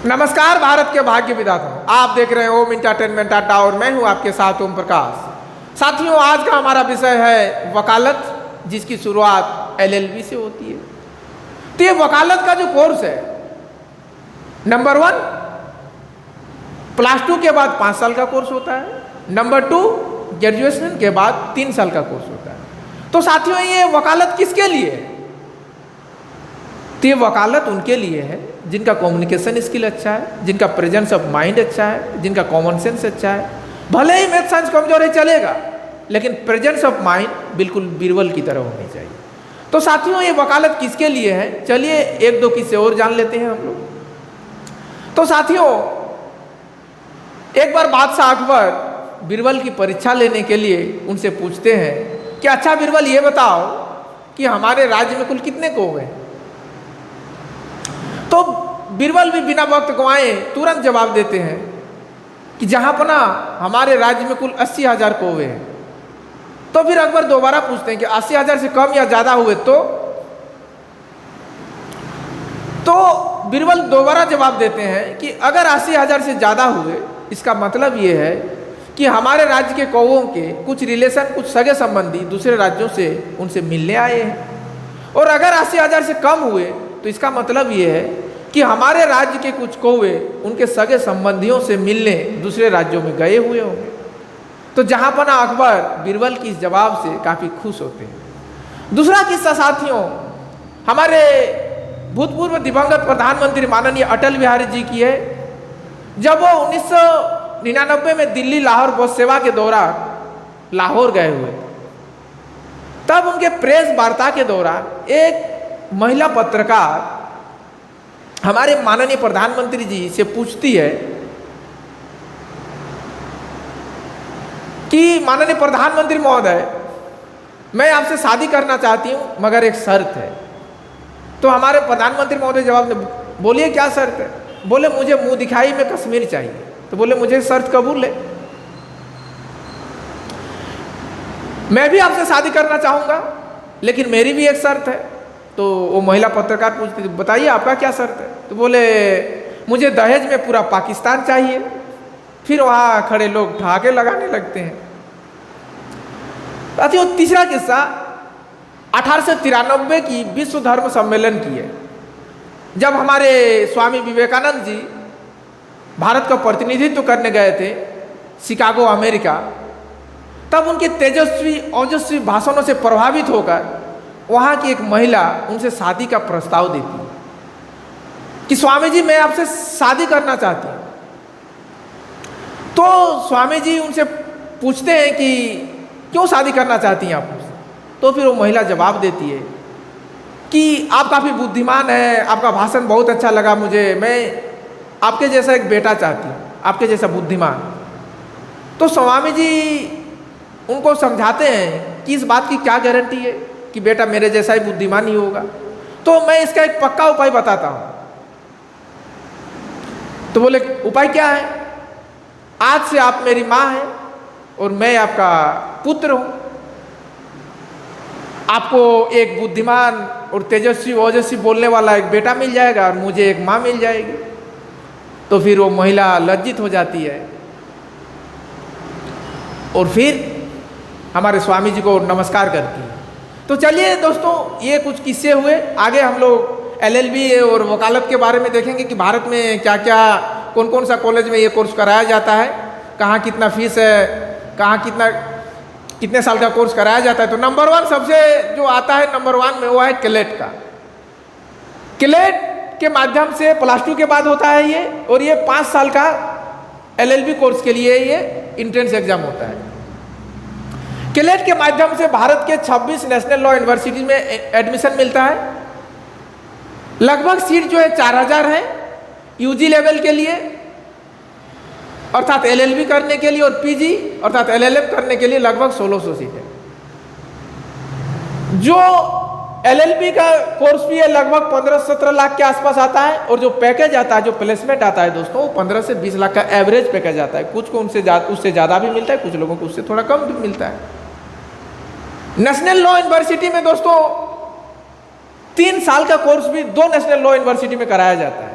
नमस्कार भारत के भाग्य विधाताओं, आप देख रहे हैं ओम एंटरटेनमेंट अड्डा और मैं हूं आपके साथ ओम प्रकाश। साथियों, आज का हमारा विषय है वकालत, जिसकी शुरुआत एलएलबी से होती है। तो ये वकालत का जो कोर्स है, नंबर 1 +2 के बाद 5 साल का कोर्स होता है, नंबर 2 ग्रेजुएशन के बाद 3 साल का कोर्स होता है। तो साथियों, ये वकालत किसके लिए है? तो ये वकालत उनके लिए है जिनका कम्युनिकेशन स्किल अच्छा है, जिनका प्रेजेंस ऑफ माइंड अच्छा है, जिनका कॉमन सेंस अच्छा है। भले ही मैथ साइंस कमजोर है चलेगा, लेकिन प्रेजेंस ऑफ माइंड बिल्कुल बीरबल की तरह होनी चाहिए। तो साथियों, ये वकालत किसके लिए है? चलिए 1-2 किस्से और जान लेते हैं हम लोग। तो साथियों, एक बार बादशाह अकबर बीरबल की परीक्षा लेने के लिए उनसे पूछते हैं कि अच्छा बीरबल, ये बताओ कि हमारे राज्य में कुल कितने कौवे हैं? तो बीरबल भी बिना वक्त गंवाए तुरंत जवाब देते हैं कि जहां पना हमारे राज्य में कुल 80,000 कौवे हैं। तो फिर अकबर दोबारा पूछते हैं कि 80,000 से कम या ज्यादा हुए तो बीरबल दोबारा जवाब देते हैं कि अगर 80,000 से ज्यादा हुए, इसका मतलब ये है कि हमारे राज्य के कौवों के कुछ रिलेशन, कुछ सगे संबंधी दूसरे राज्यों से उनसे मिलने आए हैं। और अगर 80,000 से कम हुए तो इसका मतलब ये है कि हमारे राज्य के कुछ कौवे उनके सगे संबंधियों से मिलने दूसरे राज्यों में गए हुए होंगे। तो जहां पना अकबर बीरबल की इस जवाब से काफ़ी खुश होते हैं। दूसरा किस्सा साथियों, हमारे भूतपूर्व दिवंगत प्रधानमंत्री माननीय अटल बिहारी जी की है। जब वो 1999 में दिल्ली लाहौर बस सेवा के दौरान लाहौर गए हुए, तब उनके प्रेस वार्ता के दौरान एक महिला पत्रकार हमारे माननीय प्रधानमंत्री जी से पूछती है कि माननीय प्रधानमंत्री महोदय, मैं आपसे शादी करना चाहती हूं, मगर एक शर्त है। तो हमारे प्रधानमंत्री महोदय जवाब दे, बोलिए क्या शर्त है? बोले मुझे मुंह दिखाई में कश्मीर चाहिए। तो बोले मुझे शर्त कबूल है, मैं भी आपसे शादी करना चाहूंगा, लेकिन मेरी भी एक शर्त है। तो वो महिला पत्रकार पूछती, बताइए आपका क्या शर्त है? तो बोले मुझे दहेज में पूरा पाकिस्तान चाहिए। फिर वहाँ खड़े लोग ठहाके लगाने लगते हैं। साथियों, तीसरा किस्सा 1893 की विश्व धर्म सम्मेलन की है। जब हमारे स्वामी विवेकानंद जी भारत का प्रतिनिधित्व करने गए थे शिकागो, अमेरिका, तब उनके तेजस्वी ओजस्वी भाषणों से प्रभावित होकर वहाँ की एक महिला उनसे शादी का प्रस्ताव देती है कि स्वामी जी, मैं आपसे शादी करना चाहती हूँ। तो स्वामी जी उनसे पूछते हैं कि क्यों शादी करना चाहती हैं आप मुझसे? तो फिर वो महिला जवाब देती है कि आप काफ़ी बुद्धिमान हैं, आपका भाषण बहुत अच्छा लगा मुझे, मैं आपके जैसा एक बेटा चाहती हूँ, आपके जैसा बुद्धिमान। तो स्वामी जी उनको समझाते हैं कि इस बात की क्या गारंटी है कि बेटा मेरे जैसा ही बुद्धिमान ही होगा। तो मैं इसका एक पक्का उपाय बताता हूँ। तो बोले उपाय क्या है? आज से आप मेरी माँ हैं और मैं आपका पुत्र हूँ। आपको एक बुद्धिमान और तेजस्वी ओजस्वी बोलने वाला एक बेटा मिल जाएगा और मुझे एक माँ मिल जाएगी। तो फिर वो महिला लज्जित हो जाती है और फिर हमारे स्वामी जी को नमस्कार करती है। तो चलिए दोस्तों, ये कुछ किस्से हुए। आगे हम लोग एलएलबी और वकालत के बारे में देखेंगे कि भारत में क्या क्या, कौन कौन सा कॉलेज में ये कोर्स कराया जाता है, कहाँ कितना फीस है, कहाँ कितने साल का कोर्स कराया जाता है। तो नंबर 1 सबसे जो आता है नंबर 1 में, वो है क्लेट का। क्लेट के माध्यम से +2 के बाद होता है ये, और ये 5 साल का एलएलबी कोर्स के लिए ये एंट्रेंस एग्जाम होता है। क्लेट के माध्यम से भारत के 26 नेशनल लॉ यूनिवर्सिटी में एडमिशन मिलता है। लगभग सीट जो है 4,000 है यूजी लेवल के लिए, अर्थात एलएलबी करने के लिए, और पीजी अर्थात एलएलएम करने के लिए लगभग 1,600 सीट है। जो एलएलबी का कोर्स भी है लगभग 15-17 लाख के आसपास आता है, और जो पैकेज आता है, जो प्लेसमेंट आता है दोस्तों, वो 15 से 20 लाख का एवरेज पैकेज आता है। कुछ को उससे ज़्यादा भी मिलता है, कुछ लोगों को उससे थोड़ा कम भी मिलता है। नेशनल लॉ यूनिवर्सिटी में दोस्तों 3 साल का कोर्स भी 2 नेशनल लॉ यूनिवर्सिटी में कराया जाता है।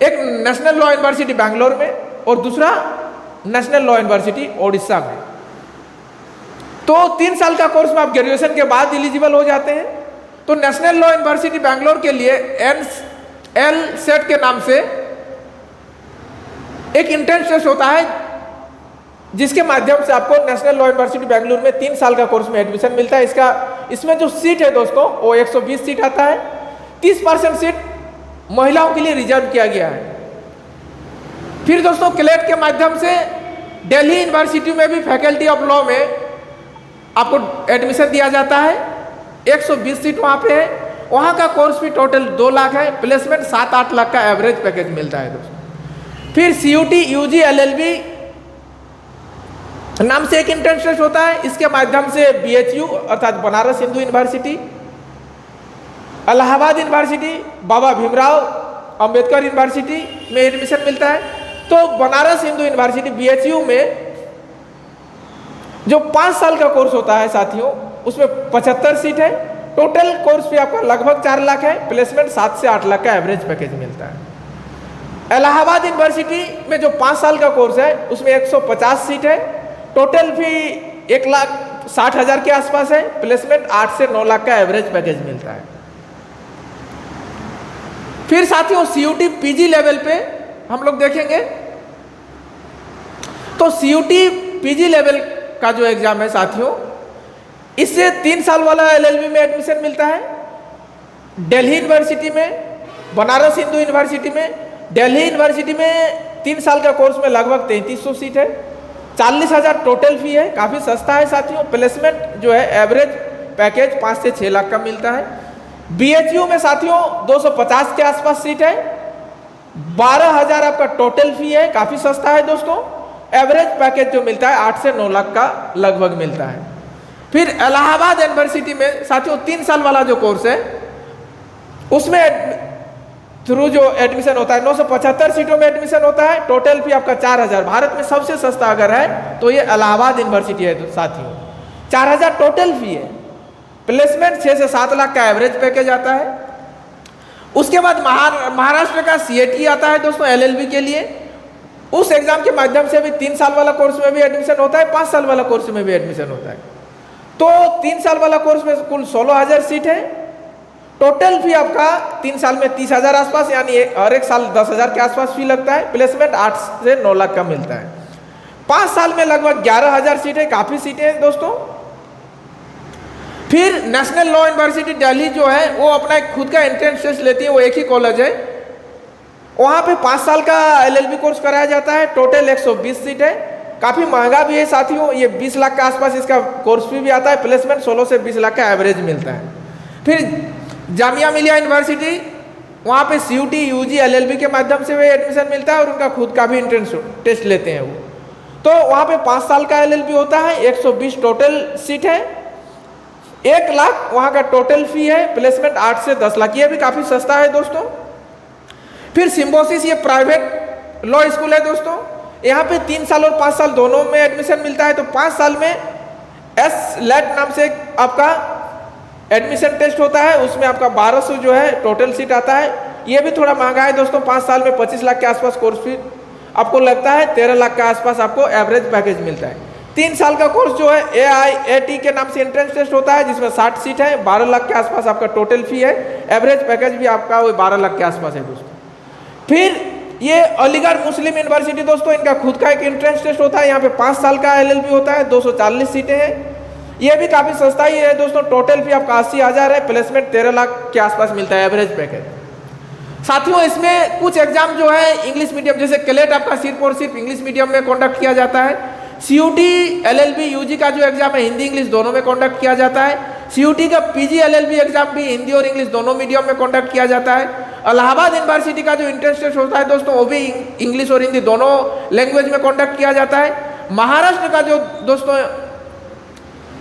एक नेशनल लॉ यूनिवर्सिटी बैंगलोर में और दूसरा नेशनल लॉ यूनिवर्सिटी ओडिशा में। तो 3 साल का कोर्स में आप ग्रेजुएशन के बाद एलिजिबल हो जाते हैं। तो नेशनल लॉ यूनिवर्सिटी बैंगलोर के लिए NLSET के नाम से एक एंट्रेंस टेस्ट होता है, जिसके माध्यम से आपको नेशनल लॉ यूनिवर्सिटी बैंगलोर में 3 साल का कोर्स में एडमिशन मिलता है। इसमें जो सीट है दोस्तों वो 120 सीट आता है। 30% सीट महिलाओं के लिए रिजर्व किया गया है। फिर दोस्तों क्लेट के माध्यम से दिल्ली यूनिवर्सिटी में भी फैकल्टी ऑफ लॉ में आपको एडमिशन दिया जाता है। 120 सीट वहाँ पे है। वहाँ का कोर्स फी टोटल 2 लाख है। प्लेसमेंट 7-8 लाख का एवरेज पैकेज मिलता है दोस्तों। फिर CUT UG LLB नाम से एक एंट्रेंस टेस्ट होता है। इसके माध्यम से BHU अर्थात बनारस हिंदू यूनिवर्सिटी, इलाहाबाद यूनिवर्सिटी, बाबा भीमराव अंबेडकर यूनिवर्सिटी में एडमिशन मिलता है। तो बनारस हिंदू यूनिवर्सिटी BHU में जो 5 साल का कोर्स होता है साथियों, उसमें 75 सीट है। टोटल कोर्स फी आपका लगभग 4 लाख है। प्लेसमेंट 7 से 8 लाख का एवरेज पैकेज मिलता है। इलाहाबाद यूनिवर्सिटी में जो 5 साल का कोर्स है उसमें 150 सीट है। टोटल फी 1,60,000 के आसपास है। प्लेसमेंट 8 से 9 लाख का एवरेज पैकेज मिलता है। फिर साथियों CUT PG लेवल पे हम लोग देखेंगे। तो CUT PG लेवल का जो एग्जाम है साथियों, इससे 3 साल वाला LLB में एडमिशन मिलता है। दिल्ली यूनिवर्सिटी में, बनारस हिंदू यूनिवर्सिटी में, दिल्ली यूनिवर्सिटी में 3 साल का कोर्स में लगभग 3300 सीट है। 40,000 टोटल फी है। काफ़ी सस्ता है साथियों। प्लेसमेंट जो है एवरेज पैकेज 5 से 6 लाख का मिलता है। BHU में साथियों 250 के आसपास सीट है। 12,000 आपका टोटल फी है। काफ़ी सस्ता है दोस्तों। एवरेज पैकेज जो मिलता है 8 से 9 लाख का लगभग मिलता है। फिर इलाहाबाद यूनिवर्सिटी में साथियों 3 साल वाला जो कोर्स है उसमें थ्रू जो एडमिशन होता है 975 सीटों में एडमिशन होता है। टोटल फी आपका 4,000। भारत में सबसे सस्ता अगर है तो ये इलाहाबाद यूनिवर्सिटी है साथियों। 4,000 टोटल फी है। प्लेसमेंट 6 से 7 लाख का एवरेज पैकेज आता है। उसके बाद महाराष्ट्र का CAT आता है दोस्तों LLB के लिए। उस एग्जाम के माध्यम से भी 3 साल वाला कोर्स में भी एडमिशन होता है, 5 साल वाला कोर्स में भी एडमिशन होता है। तो 3 साल वाला कोर्स में कुल 16,000 सीट है। टोटल फी आपका 3 साल में 30,000 आसपास, यानी हर एक साल 10,000 के आसपास फी लगता है। प्लेसमेंट 8 से 9 लाख का मिलता है। 5 साल में लगभग 11,000 सीट है। काफ़ी सीटें हैं दोस्तों। फिर नेशनल लॉ यूनिवर्सिटी दिल्ली जो है वो अपना एक खुद का एंट्रेंस टेस्ट लेती है। वो एक ही कॉलेज है। वहाँ पे 5 साल का LLB कोर्स कराया जाता है। टोटल 120 सीट है। काफ़ी महंगा भी है साथियों। ये 20 लाख के आसपास इसका कोर्स फी भी आता है। प्लेसमेंट 16 से 20 लाख का एवरेज मिलता है। फिर जामिया मिलिया यूनिवर्सिटी, वहाँ पे CUT UG LLB के माध्यम से वे एडमिशन मिलता है और उनका खुद का भी एंट्रेंस टेस्ट लेते हैं वो। तो वहाँ पे 5 साल का LLB होता है। 120 टोटल सीट है। 1 लाख वहाँ का टोटल फी है। प्लेसमेंट 8 से 10 लाख। ये भी काफ़ी सस्ता है दोस्तों। फिर सिम्बोसिस, ये प्राइवेट लॉ स्कूल है दोस्तों। यहाँ पे 3 साल और 5 साल दोनों में एडमिशन मिलता है। तो 5 साल में SLET नाम से आपका एडमिशन टेस्ट होता है। उसमें आपका 1200 जो है टोटल सीट आता है। ये भी थोड़ा महंगा है दोस्तों। 5 साल में 25 लाख के आसपास कोर्स फी आपको लगता है। 13 लाख के आसपास आपको एवरेज पैकेज मिलता है। 3 साल का कोर्स जो है AIAT के नाम से एंट्रेंस टेस्ट होता है, जिसमें 60 सीट है। 12 लाख के आसपास आपका टोटल फी है। एवरेज पैकेज भी आपका वो 12 लाख के आसपास है दोस्तों। फिर ये अलीगढ़ मुस्लिम यूनिवर्सिटी दोस्तों, इनका खुद का एक एंट्रेंस टेस्ट होता है। यहाँ पे 5 साल का LLB होता है। 240 सीटें हैं। ये भी काफ़ी सस्ता ही है दोस्तों। टोटल फी आपका 80,000 है। प्लेसमेंट 13 लाख के आसपास मिलता है एवरेज पैकेज। साथियों इसमें कुछ एग्जाम जो है इंग्लिश मीडियम, जैसे क्लेट आपका सिर्फ और सिर्फ इंग्लिश मीडियम में कंडक्ट किया जाता है। CUT LLB UG का जो एग्जाम है हिंदी इंग्लिश दोनों में कंडक्ट किया जाता है। CUT का PG LLB एग्जाम भी हिंदी और इंग्लिश दोनों मीडियम में कंडक्ट किया जाता है। इलाहाबाद यूनिवर्सिटी का जो एंट्रेंस टेस्ट होता है दोस्तों, वो भी इंग्लिश और हिंदी दोनों लैंग्वेज में कंडक्ट किया जाता है। महाराष्ट्र का जो दोस्तों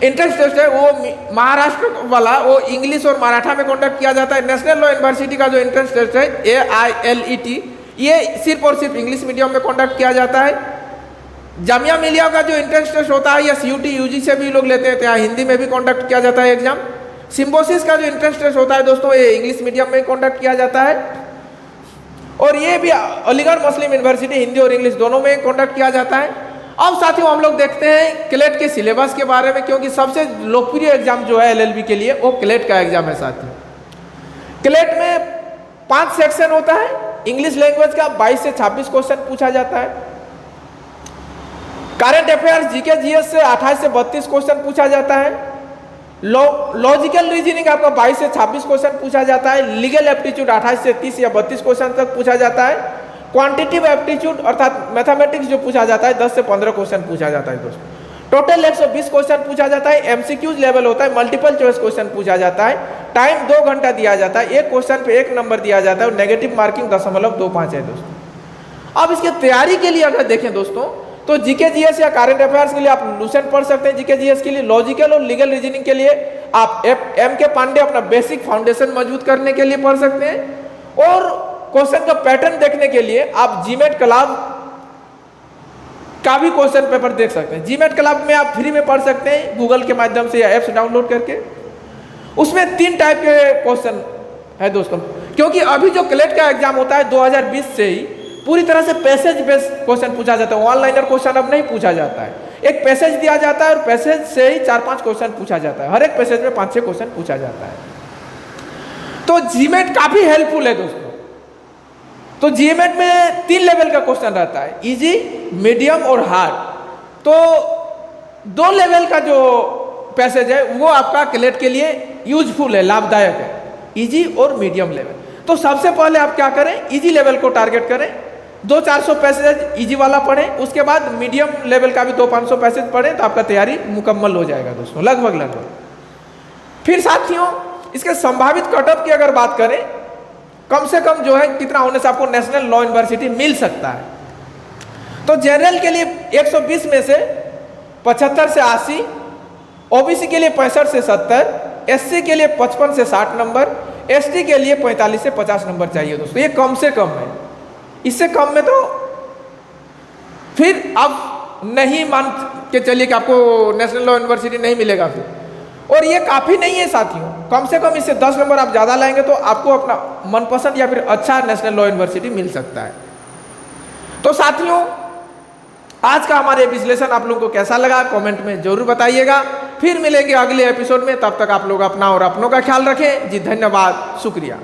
एंट्रेंस टेस्ट है वो महाराष्ट्र वाला वो इंग्लिश और मराठा में कंडक्ट किया जाता है। नेशनल लॉ यूनिवर्सिटी का जो एंट्रेंस टेस्ट है AILET, ये सिर्फ और सिर्फ इंग्लिश मीडियम में कंडक्ट किया जाता है। जामिया मिलिया का जो एंट्रेंस टेस्ट होता है या CUT UG से भी लोग लेते हैं, तो यहाँ हिंदी में भी कंडक्ट किया जाता है एग्जाम। सिम्बोसिस का जो एंट्रेंस टेस्ट होता है दोस्तों, ये इंग्लिश मीडियम में कंडक्ट किया जाता है। और ये भी अलीगढ़ मुस्लिम यूनिवर्सिटी हिंदी और इंग्लिश दोनों में कंडक्ट किया जाता है। अब साथियों हम लोग देखते हैं क्लेट के सिलेबस के बारे में, क्योंकि सबसे लोकप्रिय एग्जाम जो है एलएलबी के लिए वो क्लेट का एग्जाम है साथियों। क्लेट में 5 सेक्शन होता है। इंग्लिश लैंग्वेज का 22 से 26 क्वेश्चन पूछा जाता है। करंट अफेयर्स जीके जीएस से 28 से 32 क्वेश्चन पूछा जाता है। लॉजिकल रीजनिंग आपका 22 से 26 क्वेश्चन पूछा जाता है। लीगल एप्टीट्यूड 28 से 30 या 32 क्वेश्चन तक पूछा जाता है। क्वांटिटिव एप्टीट्यूड अर्थात मैथमेटिक्स जो पूछा जाता है 10 से 15 क्वेश्चन पूछा जाता है दोस्तों। टोटल 120 क्वेश्चन पूछा जाता है। एमसीक्यूज लेवल होता है, मल्टीपल चॉइस क्वेश्चन पूछा जाता है। टाइम 2 घंटा दिया जाता है। एक क्वेश्चन पे 1 नंबर दिया जाता है और नेगेटिव मार्किंग 0.25 है दोस्तों। अब इसकी तैयारी के लिए अगर देखें दोस्तों तो जीके जीएस या करंट अफेयर्स के लिए आप लूसेंट पढ़ सकते हैं। जीके जीएस के लिए लॉजिकल और लीगल रीजनिंग के लिए आप एम के पांडे अपना बेसिक फाउंडेशन मजबूत करने के लिए पढ़ सकते हैं। और क्वेश्चन का पैटर्न देखने के लिए आप जीमेट क्लब का भी क्वेश्चन पेपर देख सकते हैं। जीमेट क्लब में आप फ्री में पढ़ सकते हैं गूगल के माध्यम से या एप्स डाउनलोड करके। उसमें 3 टाइप के क्वेश्चन है दोस्तों, क्योंकि अभी जो क्लेट का एग्जाम होता है 2020 से ही पूरी तरह से पैसेज बेस्ड क्वेश्चन पूछा जाता है। ऑनलाइनर क्वेश्चन अब नहीं पूछा जाता है। एक पैसेज दिया जाता है और पैसेज से ही 4-5 क्वेश्चन पूछा जाता है। हर एक पैसेज में 5-6 क्वेश्चन पूछा जाता है। तो जीमेट काफी हेल्पफुल है दोस्तों। तो जीमेट में 3 लेवल का क्वेश्चन रहता है, इजी, मीडियम और हार्ड। तो 2 लेवल का जो पैसेज है वो आपका क्लेट के लिए यूजफुल है, लाभदायक है, इजी और मीडियम लेवल। तो सबसे पहले आप क्या करें, इजी लेवल को टारगेट करें। 200-400 पैसेज इजी वाला पढ़ें, उसके बाद मीडियम लेवल का भी 200-500 पैसेज पढ़ें, तो आपका तैयारी मुकम्मल हो जाएगा दोस्तों, लगभग। फिर साथियों इसके संभावित कटऑफ की अगर बात करें, कम से कम जो है कितना होने से आपको नेशनल लॉ यूनिवर्सिटी मिल सकता है। तो जनरल के लिए 120 में से 75 से 80, ओबीसी के लिए 65 से 70, एससी के लिए 55 से 60 नंबर, एसटी के लिए 45 से 50 नंबर चाहिए दोस्तों। ये कम से कम है। इससे कम में तो फिर आप नहीं मान के चलिए कि आपको नेशनल लॉ यूनिवर्सिटी नहीं मिलेगा फिर। और ये काफ़ी नहीं है साथियों, कम से कम इससे 10 नंबर आप ज़्यादा लाएंगे तो आपको अपना मनपसंद या फिर अच्छा नेशनल लॉ यूनिवर्सिटी मिल सकता है। तो साथियों आज का हमारे विश्लेषण आप लोगों को कैसा लगा कमेंट में जरूर बताइएगा। फिर मिलेंगे अगले एपिसोड में, तब तक आप लोग अपना और अपनों का ख्याल रखें जी। धन्यवाद, शुक्रिया।